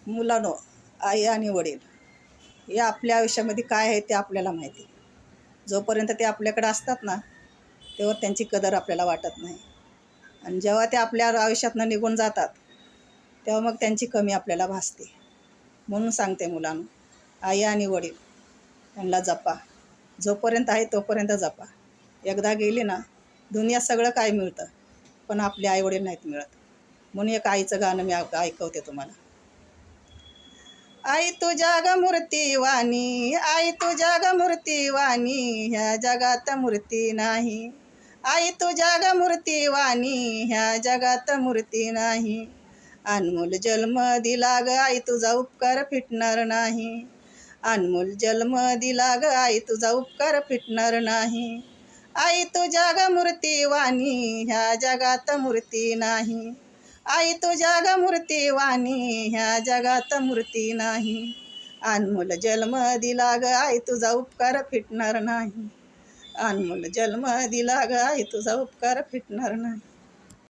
मुलांनो, आई आणि वडील हे आपल्या आयुष्यामध्ये काय आहे ते आपल्याला माहिती. जोपर्यंत ते आपल्याकडे असतात ना, तेव्हा त्यांची कदर आपल्याला वाटत नाही. आणि जेव्हा ते आपल्या आयुष्यातनं निघून जातात, तेव्हा मग त्यांची कमी आपल्याला भासते. म्हणून सांगते मुलांनो, आई आणि वडील यांना जपा. जोपर्यंत आहे तोपर्यंत जपा. एकदा गेली ना, दुनियात सगळं काय मिळतं, पण आपले आईवडील नाहीत मिळत. म्हणून एक आईचं गाणं मी ऐकवते तुम्हाला. आई तुझ्या ग मूर्तीवाणी, आई तुझ्या ग मूर्तीवाणी, ह्या जगात मूर्ती नाही. आई तुझ्या ग मूर्तीवाणी, ह्या जगात मूर्ती नाही. अनमोल जन्म दिला ग आई, तुझा उपकार फिटणार नाही. अनमोल जन्म दिला ग आई, तुझा उपकार फिटणार नाही. आई तुझ्या ग मूर्तीवाणी, ह्या जगात मूर्ती नाही. आई तुझ्या ग मूर्तीवाणी, ह्या जगात मूर्ती नाही. अनमोल जन्म दिला ग आई, तुझा उपकार फिटणार नाही. अनमोल जन्म दिला ग आई, तुझा उपकार फिटणार नाही.